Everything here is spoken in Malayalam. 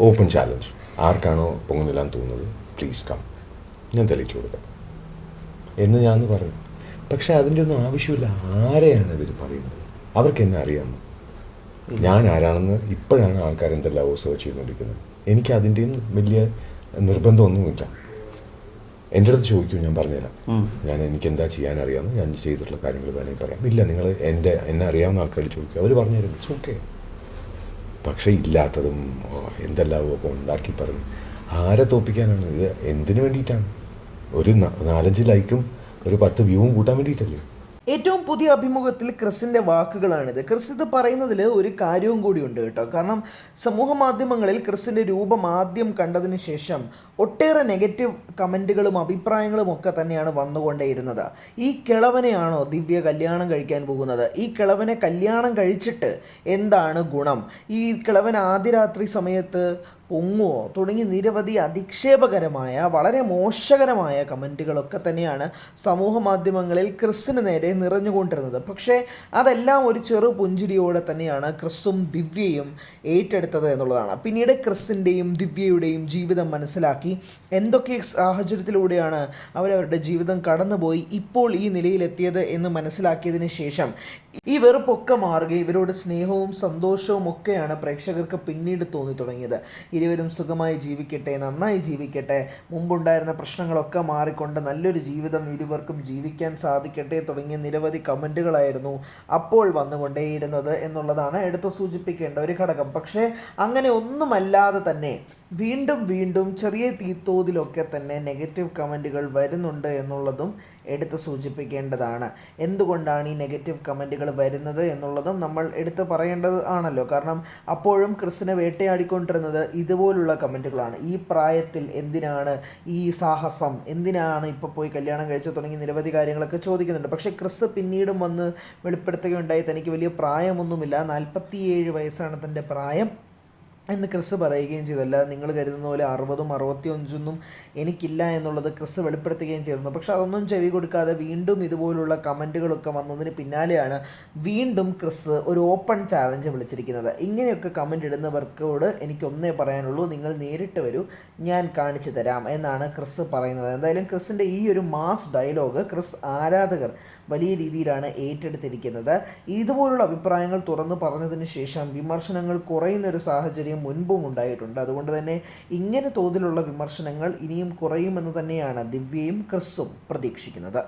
Open challenge. ആർക്കാണോ പൊങ്ങുന്നില്ലാന്ന് തോന്നുന്നത് പ്ലീസ് കം, ഞാൻ തെളിയിച്ചു കൊടുക്കാം എന്ന് ഞാൻ പറയും. പക്ഷെ അതിൻ്റെ ഒന്നും ആവശ്യമില്ല. ആരെയാണ് ഇവർ പറയുന്നത്? അവർക്ക് എന്നെ അറിയാമോ? ഞാൻ ആരാണെന്ന് ഇപ്പോഴാണ് ആൾക്കാർ എന്തെല്ലാം സെർച്ച് ചെയ്തുകൊണ്ടിരിക്കുന്നത്. എനിക്ക് അതിൻ്റെയും വലിയ നിർബന്ധമൊന്നുമില്ല. എൻ്റെ അടുത്ത് ചോദിക്കും, ഞാൻ പറഞ്ഞുതരാം. എനിക്ക് എന്താ ചെയ്യാൻ അറിയാമെന്ന്, ഞാൻ ചെയ്തിട്ടുള്ള കാര്യങ്ങൾ വേണമെങ്കിൽ പറയാം. ഇല്ല, നിങ്ങൾ എന്നെ അറിയാവുന്ന ആൾക്കാർ ചോദിക്കും, അവർ പറഞ്ഞു തരും. It's okay. പക്ഷേ ഇല്ലാത്തതും എന്തെല്ലാമോ ഒക്കെ ഉണ്ടാക്കി പറഞ്ഞു ആരെ തോൽപ്പിക്കാനാണ്? ഇത് എന്തിനു വേണ്ടിയിട്ടാണ്? ഒരു 4-5 ലൈക്കും ഒരു 10 വ്യൂവും കൂട്ടാൻ വേണ്ടിയിട്ടല്ലേ? ഏറ്റവും പുതിയ അഭിമുഖത്തിൽ ക്രിസിൻ്റെ വാക്കുകളാണിത്. ക്രിസ് ഇത് പറയുന്നതിൽ ഒരു കാര്യവും കൂടിയുണ്ട് കേട്ടോ. കാരണം സമൂഹ മാധ്യമങ്ങളിൽ ക്രിസിൻ്റെ രൂപം ആദ്യം കണ്ടതിന് ശേഷം ഒട്ടേറെ നെഗറ്റീവ് കമൻറ്റുകളും അഭിപ്രായങ്ങളും ഒക്കെ തന്നെയാണ് വന്നുകൊണ്ടേയിരുന്നത്. ഈ കിളവനെയാണോ ദിവ്യ കല്യാണം കഴിക്കാൻ പോകുന്നത്? ഈ കിളവനെ കല്യാണം കഴിച്ചിട്ട് എന്താണ് ഗുണം? ഈ കിളവൻ ആദ്യ രാത്രി സമയത്ത് പൊങ്ങുമോ? തുടങ്ങി നിരവധി അധിക്ഷേപകരമായ വളരെ മോശകരമായ കമൻറ്റുകളൊക്കെ തന്നെയാണ് സമൂഹ മാധ്യമങ്ങളിൽ ക്രിസിന് നേരെ നിറഞ്ഞുകൊണ്ടിരുന്നത്. പക്ഷേ അതെല്ലാം ഒരു ചെറു പുഞ്ചിരിയോടെ തന്നെയാണ് ക്രിസും ദിവ്യയും ഏറ്റെടുത്തത് എന്നുള്ളതാണ്. പിന്നീട് ക്രിസിൻ്റെയും ദിവ്യയുടെയും ജീവിതം മനസ്സിലാക്കി എന്തൊക്കെ സാഹചര്യത്തിലൂടെയാണ് അവരവരുടെ ജീവിതം കടന്നുപോയി ഇപ്പോൾ ഈ നിലയിലെത്തിയത് എന്ന് മനസ്സിലാക്കിയതിന് ശേഷം ഈ വെറുപ്പൊക്കെ മാറുകയും ഇവരോട് സ്നേഹവും സന്തോഷവും ഒക്കെയാണ് പ്രേക്ഷകർക്ക് പിന്നീട് തോന്നി തുടങ്ങിയത്. ഇരുവരും സുഖമായി ജീവിക്കട്ടെ, നന്നായി ജീവിക്കട്ടെ, മുമ്പുണ്ടായിരുന്ന പ്രശ്നങ്ങളൊക്കെ മാറിക്കൊണ്ട് നല്ലൊരു ജീവിതം ഇരുവർക്കും ജീവിക്കാൻ സാധിക്കട്ടെ തുടങ്ങിയ നിരവധി കമൻറ്റുകളായിരുന്നു അപ്പോൾ വന്നുകൊണ്ടേയിരുന്നത് എന്നുള്ളതാണ് എടുത്തു സൂചിപ്പിക്കേണ്ട ഒരു ഘടകം. പക്ഷേ അങ്ങനെ ഒന്നുമല്ലാതെ തന്നെ വീണ്ടും ചെറിയ തീത്തോതിലൊക്കെ തന്നെ നെഗറ്റീവ് കമൻറ്റുകൾ വരുന്നുണ്ട് എന്നുള്ളതും എടുത്ത് സൂചിപ്പിക്കേണ്ടതാണ്. എന്തുകൊണ്ടാണ് ഈ നെഗറ്റീവ് കമൻറ്റുകൾ വരുന്നത് എന്നുള്ളതും നമ്മൾ എടുത്ത് പറയേണ്ടത് ആണല്ലോ. കാരണം അപ്പോഴും ക്രിസിനെ വേട്ടയാടിക്കൊണ്ടിരുന്നത് ഇതുപോലുള്ള കമൻറ്റുകളാണ്. ഈ പ്രായത്തിൽ എന്തിനാണ് ഈ സാഹസം, എന്തിനാണ് ഇപ്പോൾ പോയി കല്യാണം കഴിച്ചു തുടങ്ങി നിരവധി കാര്യങ്ങളൊക്കെ ചോദിക്കുന്നുണ്ട്. പക്ഷേ ക്രിസ് പിന്നീടും വന്ന് വെളിപ്പെടുത്തുകയുണ്ടായി, തനിക്ക് വലിയ പ്രായമൊന്നുമില്ല, 47 വയസ്സാണ് തൻ്റെ പ്രായം എന്ന് ക്രിസ് പറയുകയും ചെയ്തല്ല. നിങ്ങൾ കരുതുന്ന പോലെ 60ഉം 65ഒന്നും എനിക്കില്ല എന്നുള്ളത് ക്രിസ് വെളിപ്പെടുത്തുകയും ചെയ്തിരുന്നു. പക്ഷെ അതൊന്നും ചെവി കൊടുക്കാതെ വീണ്ടും ഇതുപോലുള്ള കമൻറ്റുകളൊക്കെ വന്നതിന് പിന്നാലെയാണ് വീണ്ടും ക്രിസ് ഒരു ഓപ്പൺ ചാലഞ്ച് വിളിച്ചിരിക്കുന്നത്. ഇങ്ങനെയൊക്കെ കമൻ്റ് ഇടുന്നവർക്കോട് എനിക്കൊന്നേ പറയാനുള്ളൂ, നിങ്ങൾ നേരിട്ട് വരൂ, ഞാൻ കാണിച്ചു തരാം എന്നാണ് ക്രിസ് പറയുന്നത്. എന്തായാലും ക്രിസിൻ്റെ ഈ ഒരു മാസ് ഡയലോഗ് ക്രിസ് ആരാധകർ വലിയ രീതിയിലാണ് ഏറ്റെടുത്തിരിക്കുന്നത്. ഇതുപോലുള്ള അഭിപ്രായങ്ങൾ തുറന്നു പറഞ്ഞതിന് ശേഷം വിമർശനങ്ങൾ കുറയുന്നൊരു സാഹചര്യം മുൻപും ഉണ്ടായിട്ടുണ്ട്. അതുകൊണ്ട് തന്നെ ഇങ്ങനെ തോതിലുള്ള വിമർശനങ്ങൾ ഇനിയും കുറയുമെന്ന് തന്നെയാണ് ദിവ്യയും ക്രിസും പ്രതീക്ഷിക്കുന്നത്.